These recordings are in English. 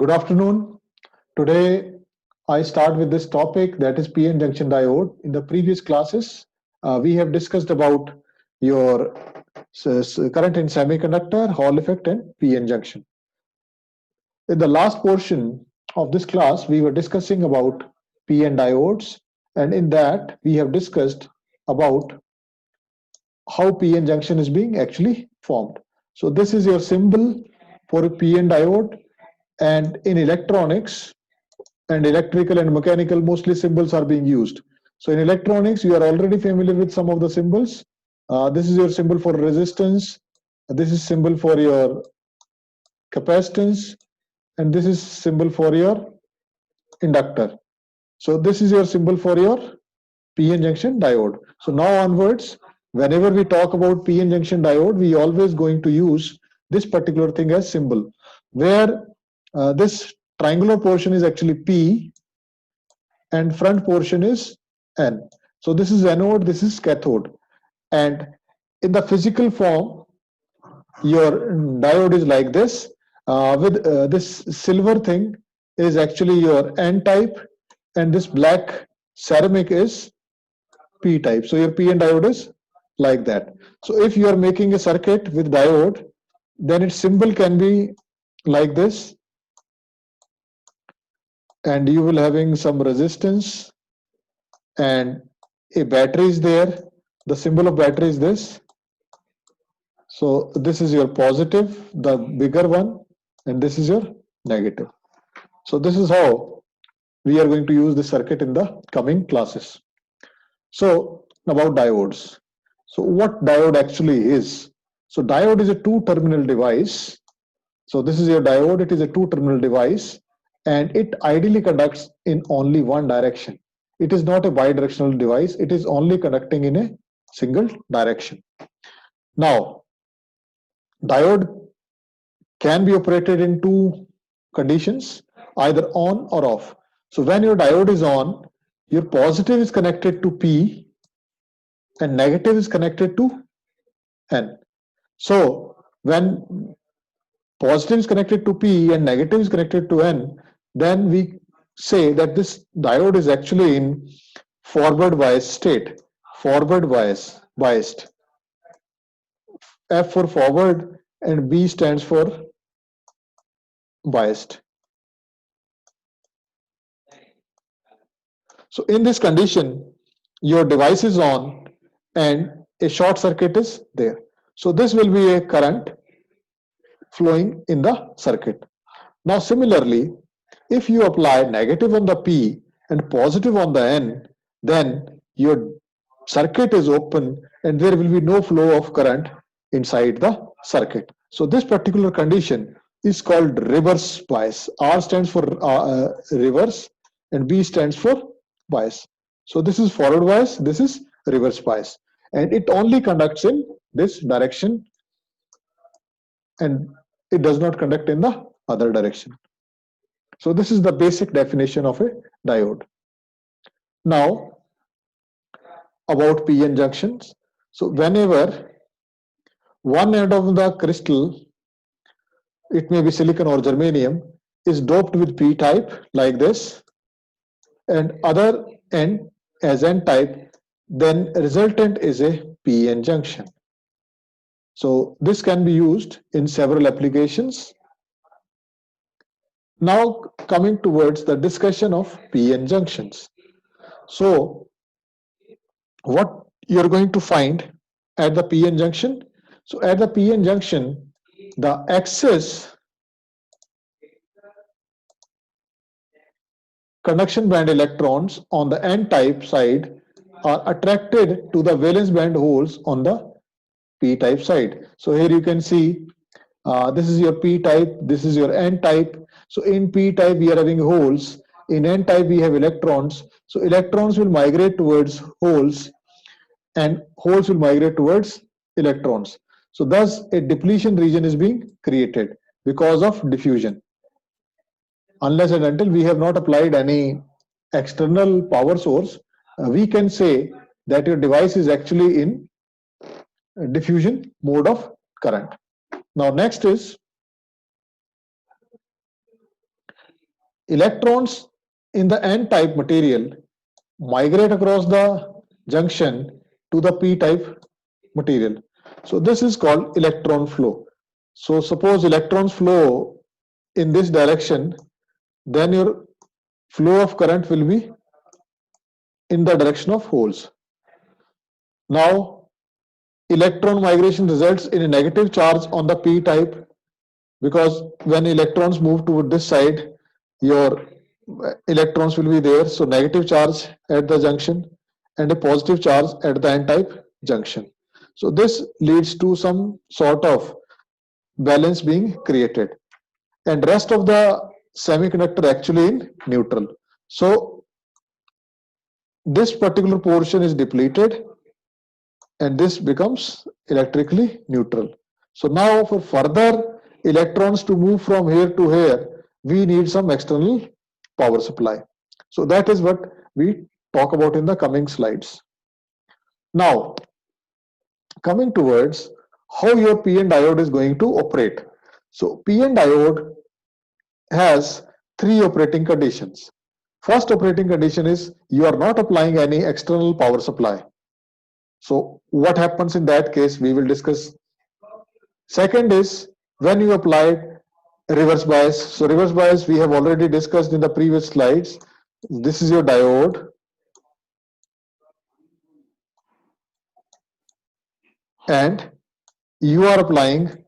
Good afternoon. Today I start with this topic, that is PN junction diode. In the previous classes, we have discussed about your current in semiconductor, Hall effect, and PN junction. In the last portion of this class, we were discussing about PN diodes, and in that we have discussed about how PN junction is being actually formed. So this is your symbol for a PN diode, and in electronics and electrical and mechanical, mostly symbols are being used. So in electronics, you are already familiar with some of the symbols. This is your symbol for resistance. This is symbol for your capacitance, and this is symbol for your inductor. So this is your symbol for your PN junction diode. So now onwards, whenever we talk about PN junction diode, we always going to use this particular thing as symbol, where this triangular portion is actually P and front portion is N. So this is anode, this is cathode. And in the physical form, your diode is like this. With this silver thing is actually your N type, and this black ceramic is P type. So your PN diode is like that. So if you are making a circuit with diode, then its symbol can be like this, and you will having some resistance and a battery is there. The symbol of battery is this. So this is your positive, the bigger one, and this is your negative. So this is how we are going to use this circuit in the coming classes. So about diodes. So what diode actually is? So diode is a two-terminal device. So this is your diode. It is a two-terminal device, and it ideally conducts in only one direction. It is not a bidirectional device. It is only conducting in a single direction. Now, diode can be operated in two conditions, either on or off. So when your diode is on, your positive is connected to P and negative is connected to N. So when positive is connected to P and negative is connected to N, then we say that this diode is actually in forward bias state, forward biased. F for forward and B stands for biased. So in this condition, your device is on and a short circuit is there. So this will be a current flowing in the circuit. Now similarly, if you apply negative on the P and positive on the N, then your circuit is open and there will be no flow of current inside the circuit. So this particular condition is called reverse bias. R stands for reverse and B stands for bias. So this is forward bias, this is reverse bias, and it only conducts in this direction and it does not conduct in the other direction. So this is the basic definition of a diode. Now about PN junctions. So whenever one end of the crystal, it may be silicon or germanium, is doped with P type like this, and other end as N type, then resultant is a PN junction. So this can be used in several applications. Now coming towards the discussion of PN junctions. So what you're going to find at the PN junction? So at the PN junction, the excess conduction band electrons on the N-type side are attracted to the valence band holes on the P-type side. So here you can see this is your P-type, this is your N-type. So in P-type we are having holes, in N-type we have electrons. So electrons will migrate towards holes and holes will migrate towards electrons. So thus a depletion region is being created because of diffusion. Unless and until we have not applied any external power source, we can say that your device is actually in diffusion mode of current. Now next is electrons in the n-type material migrate across the junction to the p-type material. So this is called electron flow. So suppose electrons flow in this direction, then your flow of current will be in the direction of holes. Now, electron migration results in a negative charge on the p-type, because when electrons move toward this side, your electrons will be there. So negative charge at the junction and a positive charge at the n-type junction. So this leads to some sort of balance being created, and rest of the semiconductor actually in neutral. So this particular portion is depleted and this becomes electrically neutral. So now for further electrons to move from here to here, we need some external power supply. So that is what we talk about in the coming slides. Now, coming towards how your PN diode is going to operate. So PN diode has three operating conditions. First operating condition is you are not applying any external power supply. So what happens in that case, we will discuss. Second is when you apply reverse bias. So reverse bias we have already discussed in the previous slides. This is your diode, and you are applying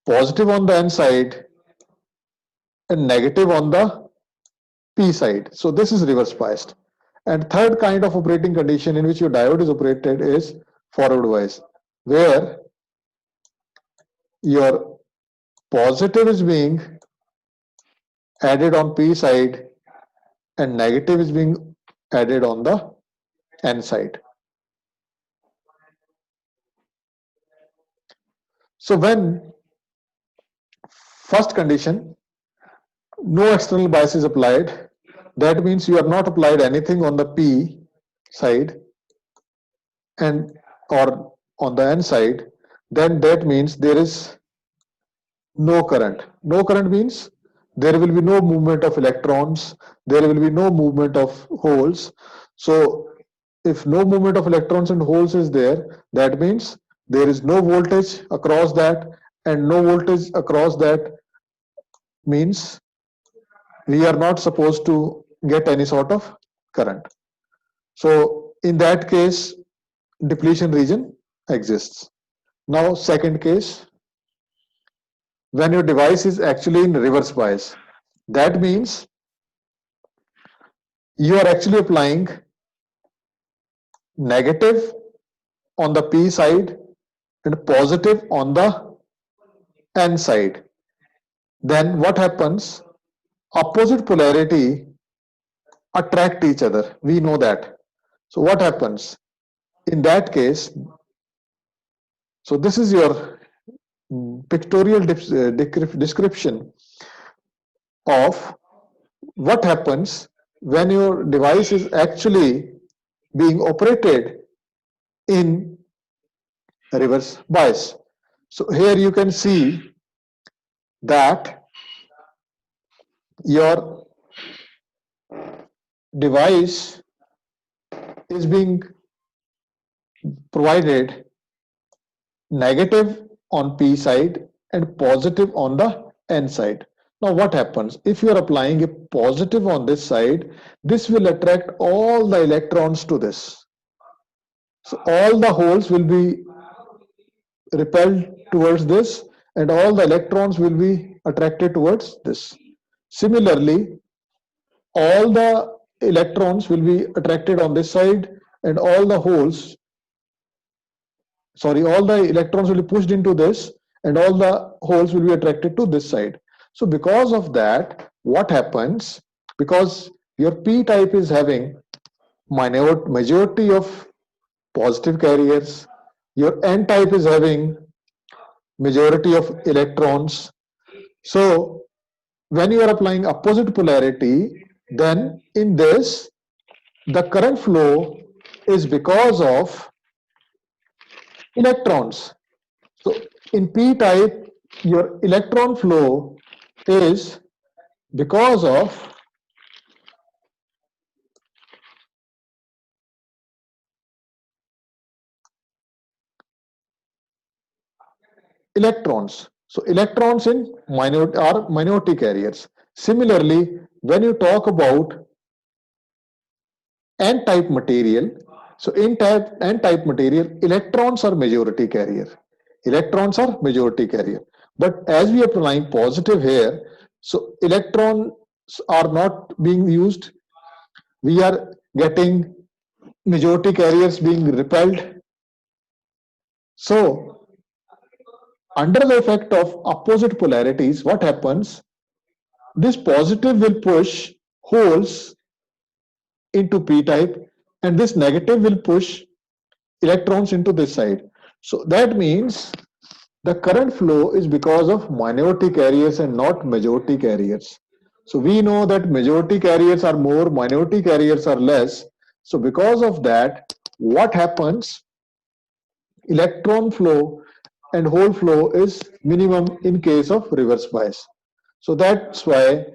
positive on the N side and negative on the P side. So this is reverse biased. And third kind of operating condition in which your diode is operated is forward bias, where your positive is being added on P side and negative is being added on the N side. So when first condition, no external bias is applied, that means you have not applied anything on the P side and or on the N side, then that means there is no current. No current means there will be no movement of electrons, there will be no movement of holes. So if no movement of electrons and holes is there, that means there is no voltage across that, and no voltage across that means we are not supposed to get any sort of current. So in that case, depletion region exists. Now second case, when your device is actually in reverse bias, that means you are actually applying negative on the P side and positive on the N side. Then what happens? Opposite polarity attract each other. We know that. So what happens? In that case, so this is your pictorial description of what happens when your device is actually being operated in reverse bias. So here you can see that your device is being provided negative on P side and positive on the N side. Now what happens? If you are applying a positive on this side, this will attract all the electrons to this. So all the holes will be repelled towards this and all the electrons will be attracted towards this. Similarly, all the electrons will be attracted on this side and all the holes, sorry, all the electrons will be pushed into this and all the holes will be attracted to this side. So because of that, what happens? Because your P type is having majority of positive carriers, your N type is having majority of electrons. So when you are applying opposite polarity, then in this, the current flow is because of electrons. So in P type, your electron flow is because of electrons. So electrons in are minority carriers. Similarly, when you talk about n-type material, so in n-type material, electrons are majority carrier. Electrons are majority carrier. But as we are applying positive here, so electrons are not being used. We are getting majority carriers being repelled. So under the effect of opposite polarities, what happens? This positive will push holes into p-type, and this negative will push electrons into this side. So that means the current flow is because of minority carriers and not majority carriers. So we know that majority carriers are more, minority carriers are less. So because of that, what happens? Electron flow and hole flow is minimum in case of reverse bias. So that's why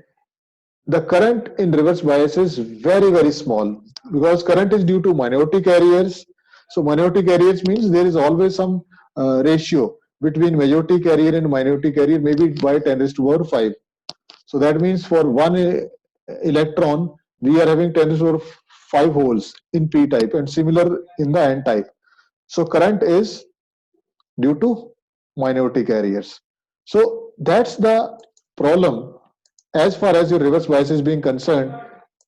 the current in reverse bias is very, very small, because current is due to minority carriers. So minority carriers means there is always some ratio between majority carrier and minority carrier, maybe by 10 raised to power 5. So that means for one electron, we are having 10 raised to power 5 holes in p type, and similar in the n type. So current is due to minority carriers. So that's the problem as far as your reverse bias is being concerned.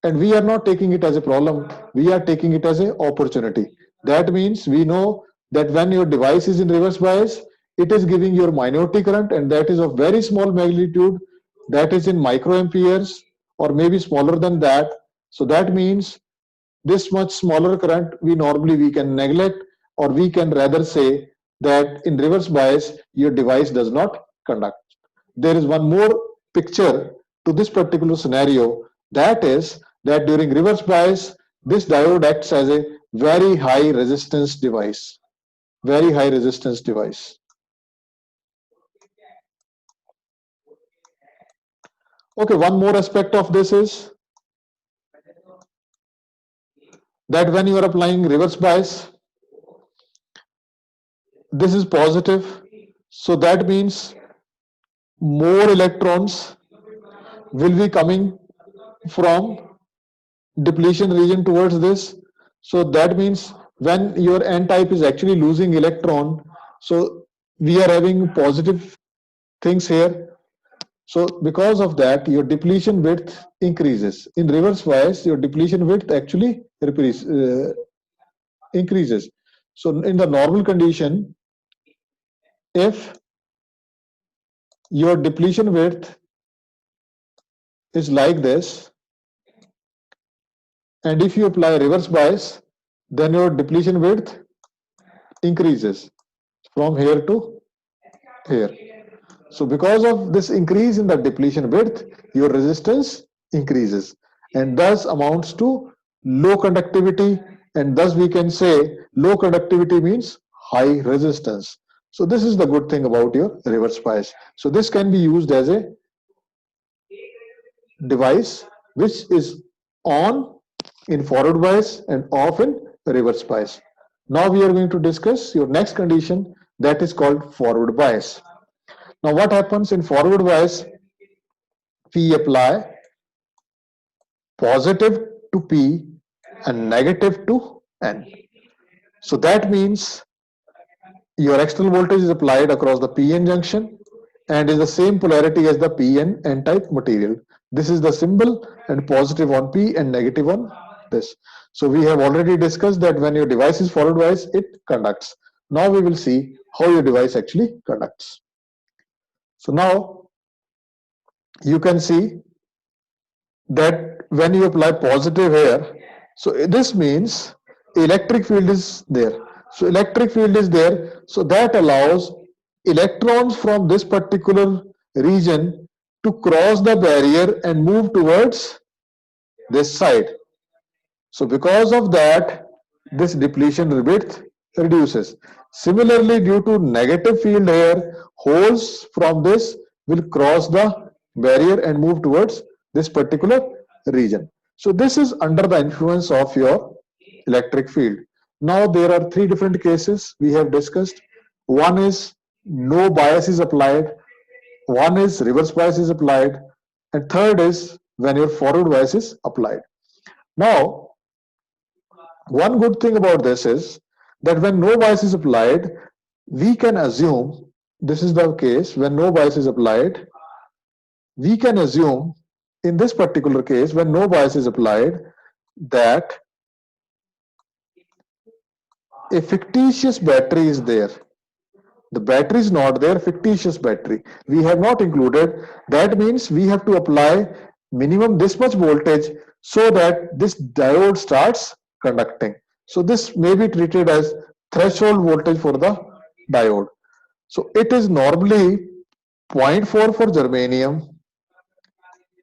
And we are not taking it as a problem, we are taking it as an opportunity. That means we know that when your device is in reverse bias, it is giving your minority current, and that is of very small magnitude, that is in microamperes or maybe smaller than that. So that means this much smaller current we can neglect, or we can rather say that in reverse bias your device does not conduct. There is one more picture to this particular scenario, that is that during reverse bias this diode acts as a very high resistance device. Very high resistance device. Okay, one more aspect of this is that when you are applying reverse bias, this is positive. So that means more electrons will be coming from depletion region towards this. So that means when your n type is actually losing electron, so we are having positive things here. So because of that, your depletion width increases. In reverse bias, your depletion width actually increases. So in the normal condition, if your depletion width is like this, and if you apply reverse bias, then your depletion width increases from here to here. So because of this increase in the depletion width, your resistance increases, and thus amounts to low conductivity, and thus we can say low conductivity means high resistance. So this is the good thing about your reverse bias. So this can be used as a device which is on in forward bias and off in reverse bias. Now we are going to discuss your next condition, that is called forward bias. Now what happens in forward bias? We apply positive to P and negative to N. So that means your external voltage is applied across the PN junction and is the same polarity as the PN N-type material. This is the symbol, and positive on P and negative on this. So we have already discussed that when your device is forward bias, it conducts. Now we will see how your device actually conducts. So now you can see that when you apply positive here, so this means electric field is there. So electric field is there, so that allows electrons from this particular region to cross the barrier and move towards this side. So because of that, this depletion width reduces. Similarly, due to negative field here, holes from this will cross the barrier and move towards this particular region. So this is under the influence of your electric field. Now there are three different cases we have discussed. One is no bias is applied, one is reverse bias is applied, and third is when your forward bias is applied. Now, one good thing about this is that when no bias is applied, we can assume, this is the case when no bias is applied, we can assume in this particular case when no bias is applied that a fictitious battery is there. The battery is not there, fictitious battery. We have not included. That means we have to apply minimum this much voltage so that this diode starts conducting. So this may be treated as threshold voltage for the diode. So it is normally 0.4 for germanium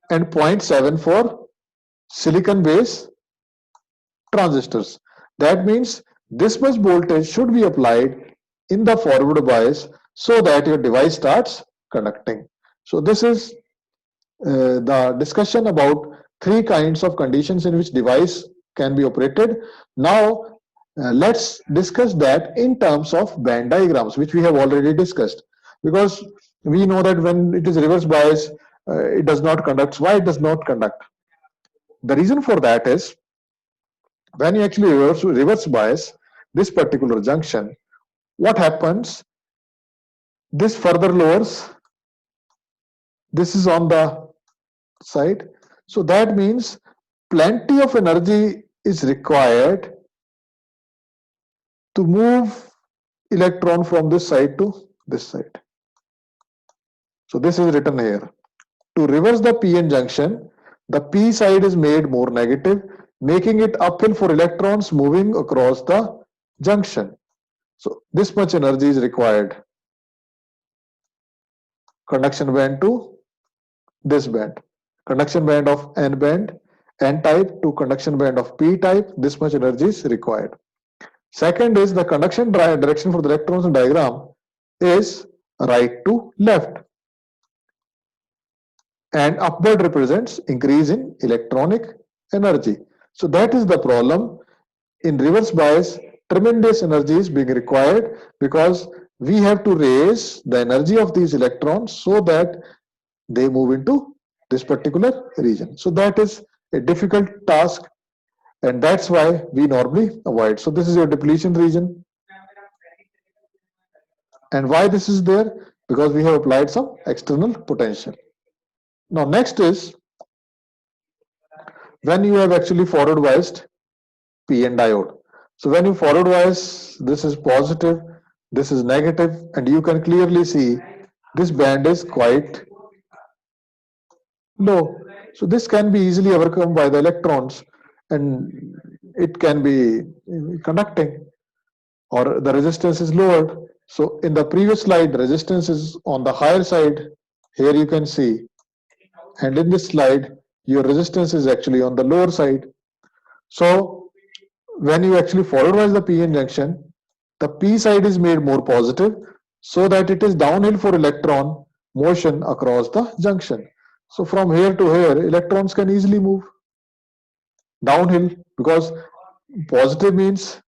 and 0.7 for silicon based transistors. That means this much voltage should be applied in the forward bias so that your device starts conducting. So this is the discussion about three kinds of conditions in which device can be operated. Now let's discuss that in terms of band diagrams, which we have already discussed, because we know that when it is reverse bias, it does not conduct. Why it does not conduct? The reason for that is when you actually reverse bias this particular junction, what happens? This further lowers, this is on the side. So that means plenty of energy is required to move electron from this side to this side. So this is written here. To reverse the p-n junction, the p side is made more negative, making it uphill for electrons moving across the junction. So this much energy is required. Conduction band to this band. Conduction band of n band, n type to conduction band of p type, this much energy is required. Second is the conduction direction for the electrons in diagram is right to left. And upward represents increase in electronic energy. So that is the problem. In reverse bias, tremendous energy is being required because we have to raise the energy of these electrons so that they move into this particular region. So that is a difficult task, and that's why we normally avoid. So this is your depletion region. And why this is there? Because we have applied some external potential. Now next is when you have actually forward biased PN diode. So when you forward bias, this is positive, this is negative, and you can clearly see this band is quite low. So this can be easily overcome by the electrons and it can be conducting, or the resistance is lowered. So in the previous slide, resistance is on the higher side. Here you can see, and in this slide, your resistance is actually on the lower side. So when you actually forward bias the p-n junction, the p side is made more positive so that it is downhill for electron motion across the junction. So from here to here, electrons can easily move downhill because positive means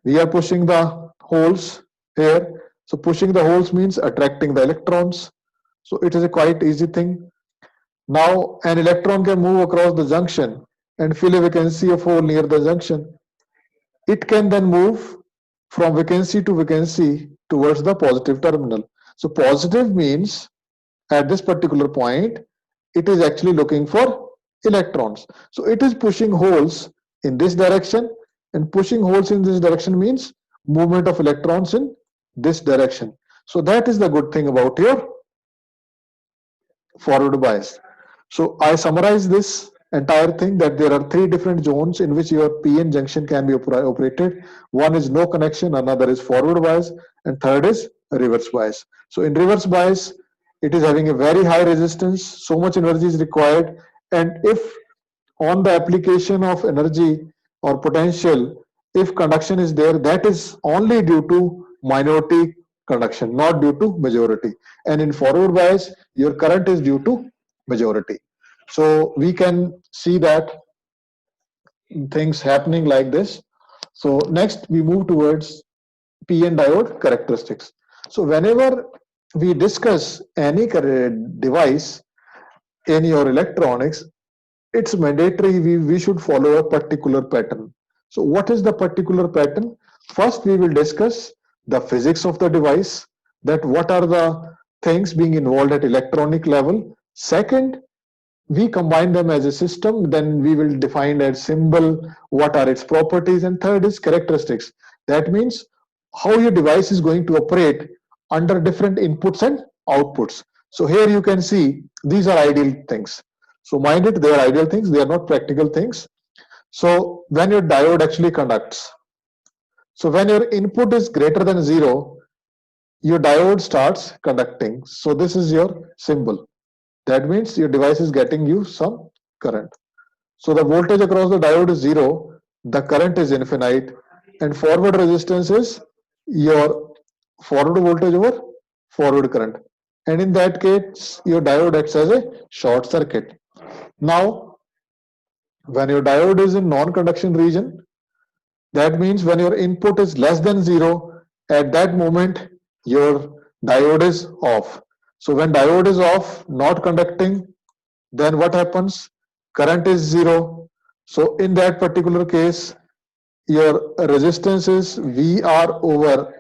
we are pushing the holes here. So pushing the holes means attracting the electrons. So it is a quite easy thing. Now an electron can move across the junction and fill a vacancy of hole near the junction. It can then move from vacancy to vacancy towards the positive terminal. So positive means at this particular point, it is actually looking for electrons. So it is pushing holes in this direction, and pushing holes in this direction means movement of electrons in this direction. So that is the good thing about your forward bias. So I summarize this entire thing that there are three different zones in which your PN junction can be operated. One is no connection, another is forward bias, and third is reverse bias. So in reverse bias, it is having a very high resistance, so much energy is required, and if on the application of energy or potential, if conduction is there, that is only due to minority conduction, not due to majority. And in forward bias, your current is due to majority. So we can see that things happening like this. So next we move towards PN diode characteristics. So whenever we discuss any device in your electronics, it's mandatory we should follow a particular pattern. So what is the particular pattern? First, we will discuss the physics of the device, that what are the things being involved at electronic level. Second, we combine them as a system, then we will define a symbol, what are its properties, and third is characteristics. That means how your device is going to operate under different inputs and outputs. So here you can see these are ideal things. So mind it, they are ideal things, they are not practical things. So when your diode actually conducts, so when your input is greater than 0, your diode starts conducting. So this is your symbol. That means your device is getting you some current. So the voltage across the diode is 0, the current is infinite, and forward resistance is your forward voltage over forward current. And in that case, your diode acts as a short circuit. Now, when your diode is in non-conduction region, that means when your input is less than 0, at that moment your diode is off. So when diode is off, not conducting, then what happens? Current is 0. So in that particular case, your resistance is VR over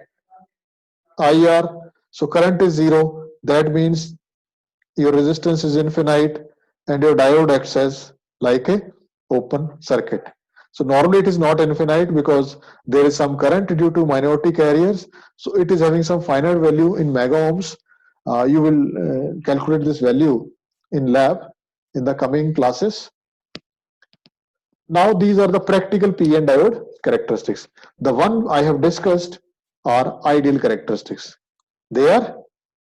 IR. So current is 0. That means your resistance is infinite and your diode acts as like a open circuit. So normally it is not infinite because there is some current due to minority carriers. So it is having some finite value in mega ohms. You will calculate this value in lab in the coming classes. Now these are the practical PN diode characteristics. The one I have discussed are ideal characteristics. They are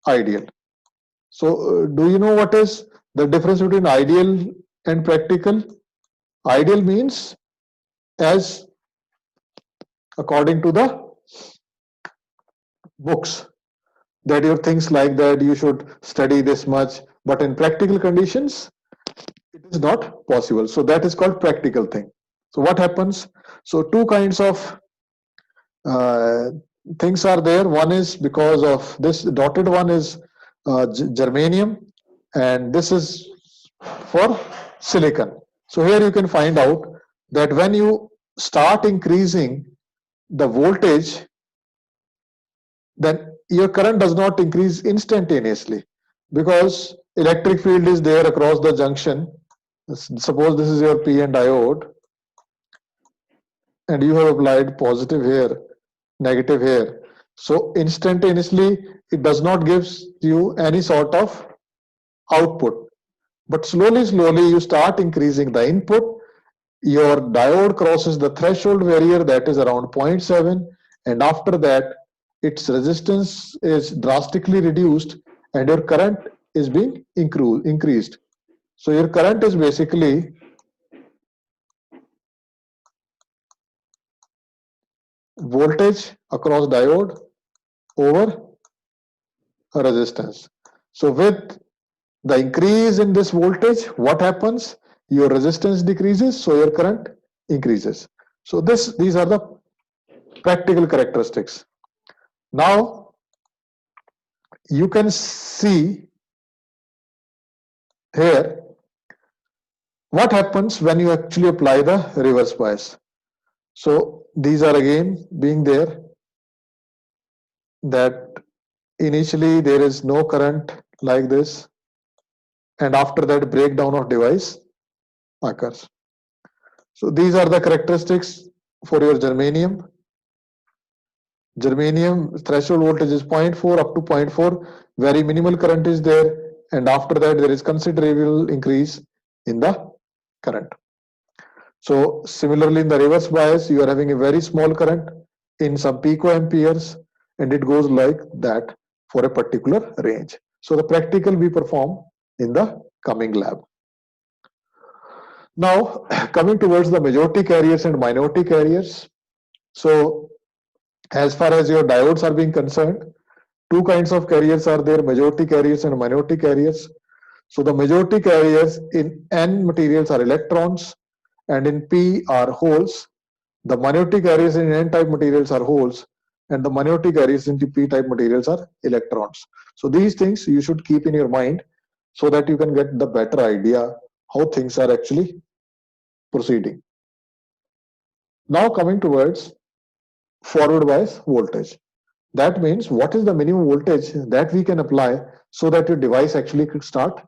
ideal. So do you know what is the difference between ideal and practical? Ideal means as according to the books, that your things like that you should study this much, but in practical conditions it is not possible. So that is called practical thing. So what happens? So two kinds of uh, things are there. One is because of this dotted one is germanium, and this is for silicon. So here you can find out that when you start increasing the voltage, then your current does not increase instantaneously because electric field is there across the junction. Suppose this is your PN diode and you have applied positive here, negative here. So instantaneously it does not give you any sort of output. But slowly you start increasing the input. Your diode crosses the threshold barrier, that is around 0.7, and after that its resistance is drastically reduced and your current is being increased. So your current is basically voltage across diode over resistance. So with the increase in this voltage, what happens? Your resistance decreases, so your current increases. So these are the practical characteristics. Now you can see here what happens when you actually apply the reverse bias. So these are again being there, that initially there is no current like this, and after that breakdown of device occurs. So these are the characteristics for your germanium. Germanium threshold voltage is 0.4 up to 0.4, very minimal current is there, and after that there is considerable increase in the current. So similarly in the reverse bias, you are having a very small current in some picoamperes, and it goes like that for a particular range. So the practical we perform in the coming lab. Now coming towards the majority carriers and minority carriers. So as far as your diodes are being concerned, two kinds of carriers are there, majority carriers and minority carriers. So the majority carriers in N materials are electrons and in P are holes. The minority carriers in N-type materials are holes, and the minority carriers in p-type materials are electrons. So these things you should keep in your mind so that you can get the better idea how things are actually proceeding. Now coming towards forward bias voltage. That means what is the minimum voltage that we can apply so that your device actually could start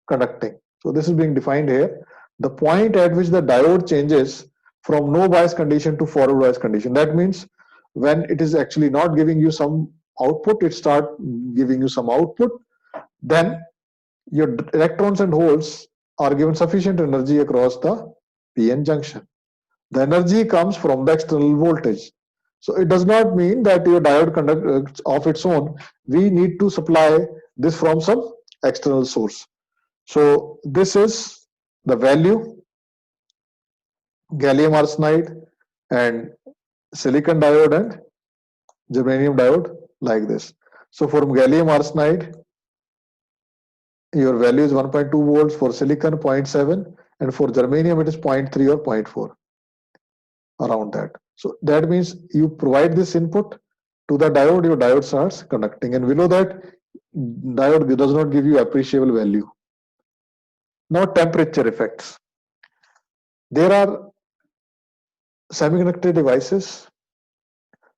conducting. So this is being defined here. The point at which the diode changes from no bias condition to forward bias condition. That means when it is actually not giving you some output, it start giving you some output. Then your electrons and holes are given sufficient energy across the PN junction. The energy comes from the external voltage. So it does not mean that your diode conducts of its own. We need to supply this from some external source. So this is the value, gallium arsenide and silicon diode and germanium diode like this. So for gallium arsenide, your value is 1.2 volts, for silicon 0.7, and for germanium it is 0.3 or 0.4, around that. So that means you provide this input to the diode, your diode starts conducting, and below that diode does not give you appreciable value. Now temperature effects. There are semiconductor devices.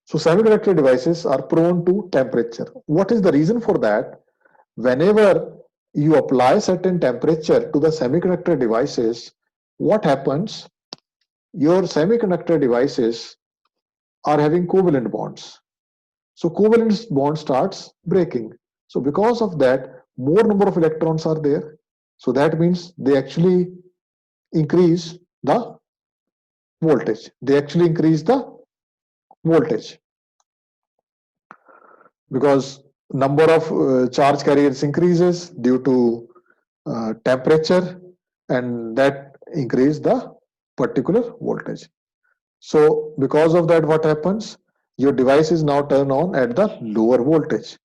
So semiconductor devices are prone to temperature. What is the reason for that? Whenever you apply certain temperature to the semiconductor devices, what happens? Your semiconductor devices are having covalent bonds. So covalent bond starts breaking. So because of that, more number of electrons are there. So that means they actually increase the voltage. They actually increase the voltage because number of charge carriers increases due to temperature, and that increase the particular voltage. So because of that, what happens? Your device is now turned on at the lower voltage.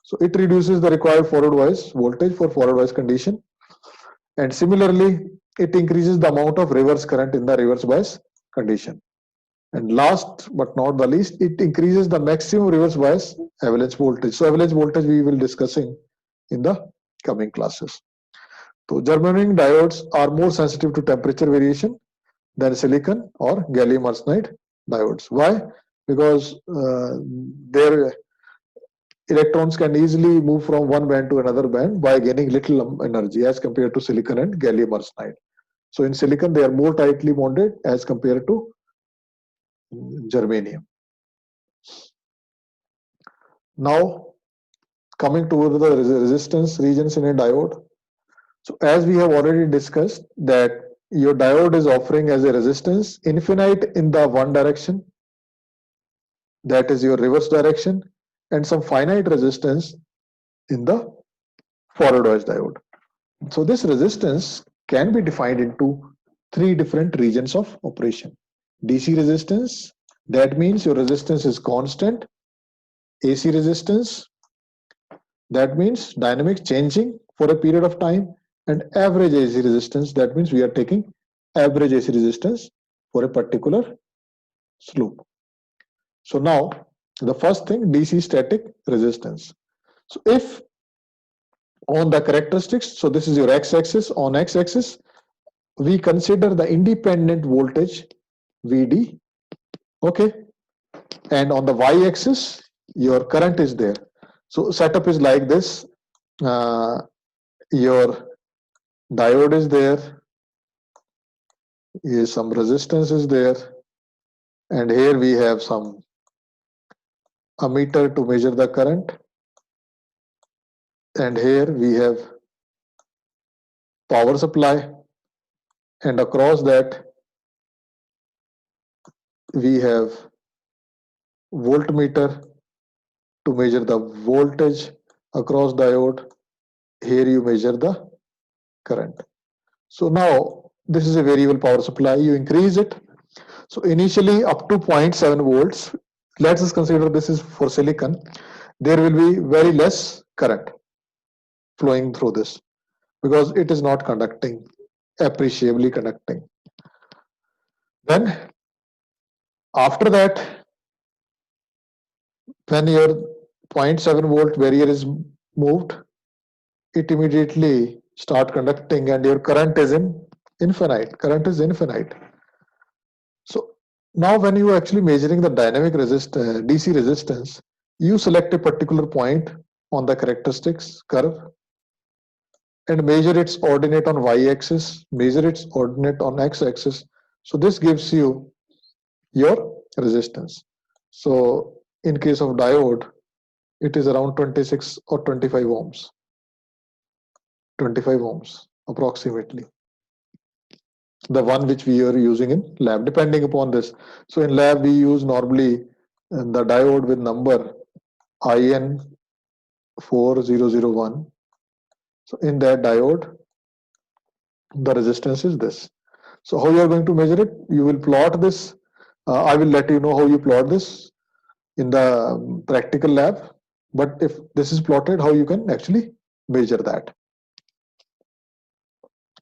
So it reduces the required forward bias voltage for forward bias condition. And similarly, it increases the amount of reverse current in the reverse bias condition. And last but not the least, it increases the maximum reverse bias avalanche voltage. So avalanche voltage we will discussing in the coming classes. So germanium diodes are more sensitive to temperature variation than silicon or gallium arsenide diodes. Why? Because their electrons can easily move from one band to another band by gaining little energy as compared to silicon and gallium arsenide. So in silicon, they are more tightly bonded as compared to germanium. Now, coming to the resistance regions in a diode. So as we have already discussed that your diode is offering as a resistance infinite in the one direction, that is your reverse direction, and some finite resistance in the forward bias diode. So this resistance can be defined into three different regions of operation. DC resistance, that means your resistance is constant. AC resistance, that means dynamic changing for a period of time. And average AC resistance, that means we are taking average AC resistance for a particular slope. So now the first thing, DC static resistance. So if on the characteristics, so this is your x-axis, on x-axis we consider the independent voltage VD, okay, and on the y-axis your current is there. So setup is like this. Your diode is there, is some resistance is there, and here we have some ammeter to measure the current, and here we have power supply, and across that we have voltmeter to measure the voltage across diode. Here you measure the current. So now this is a variable power supply. You increase it. So initially up to 0.7 volts. Let us consider this is for silicon. There will be very less current flowing through this because it is not conducting, appreciably conducting. Then after that, When your 0.7 volt barrier is moved, it immediately start conducting and your current is infinite. Current is infinite. So now when you are actually measuring the dynamic DC resistance, you select a particular point on the characteristics curve and measure its ordinate on y-axis, measure its ordinate on x-axis. So this gives you your resistance. So in case of diode, it is around 26 or 25 ohms, 25 ohms approximately. The one which we are using in lab, depending upon this. So in lab, we use normally the diode with number IN4001. So in that diode, the resistance is this. So how you are going to measure it? You will plot this. I will let you know how you plot this in the practical lab. But if this is plotted, how you can actually measure that.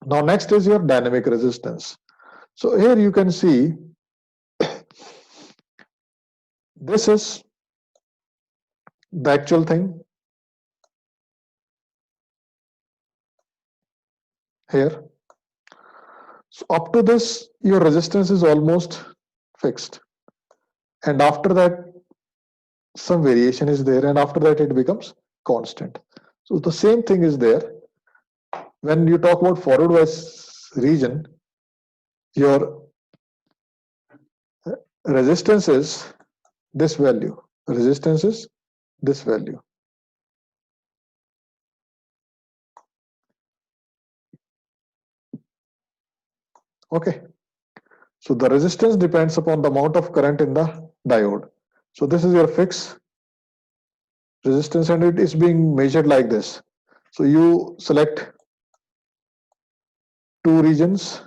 Now next is your dynamic resistance. So here you can see this is the actual thing here. So up to this, your resistance is almost fixed. And after that, some variation is there. And after that, it becomes constant. So the same thing is there. When you talk about forward bias region, your resistance is this value. Resistance is this value. Okay. So the resistance depends upon the amount of current in the diode. So this is your fixed resistance and it is being measured like this. So you select two regions.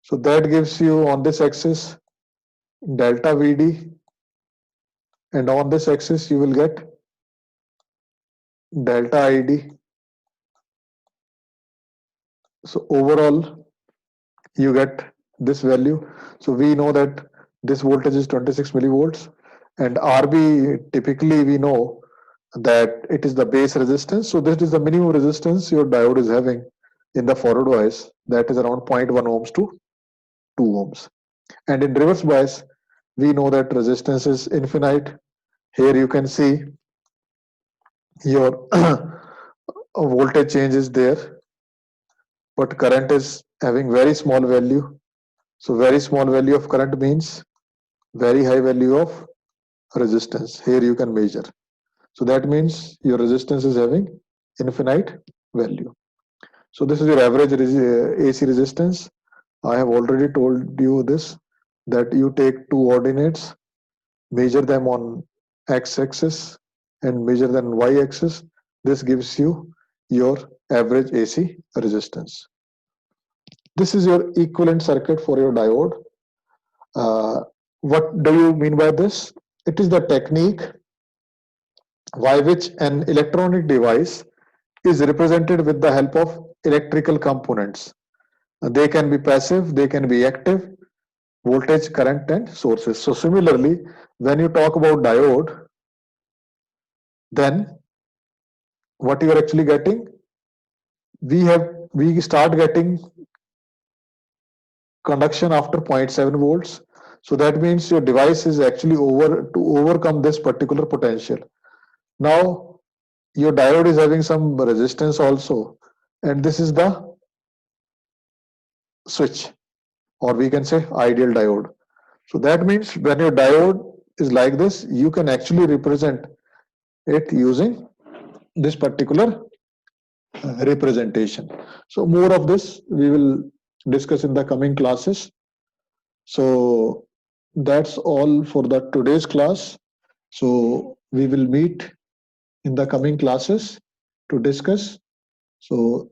So that gives you on this axis delta VD, and on this axis you will get delta ID. So overall you get this value. So we know that this voltage is 26 millivolts, and RB typically we know that it is the base resistance. So this is the minimum resistance your diode is having in the forward bias, that is around 0.1 ohms to 2 ohms. And in reverse bias, we know that resistance is infinite. Here you can see your voltage change is there, but current is having very small value. So very small value of current means very high value of resistance. Here you can measure. So that means your resistance is having infinite value. So this is your average AC resistance. I have already told you this, that you take two ordinates, measure them on x-axis and measure them on y-axis. This gives you your average AC resistance. This is your equivalent circuit for your diode. What do you mean by this? It is the technique by which an electronic device is represented with the help of electrical components. They can be passive, they can be active, voltage, current, and sources. So similarly, when you talk about diode, then what you are actually getting, we start getting conduction after 0.7 volts. So that means your device is actually to overcome this particular potential. Now your diode is having some resistance also, and this is the switch, or we can say ideal diode. So that means when your diode is like this, you can actually represent it using this particular representation. So more of this we will discuss in the coming classes. So that's all for the today's class. So we will meet in the coming classes to discuss. So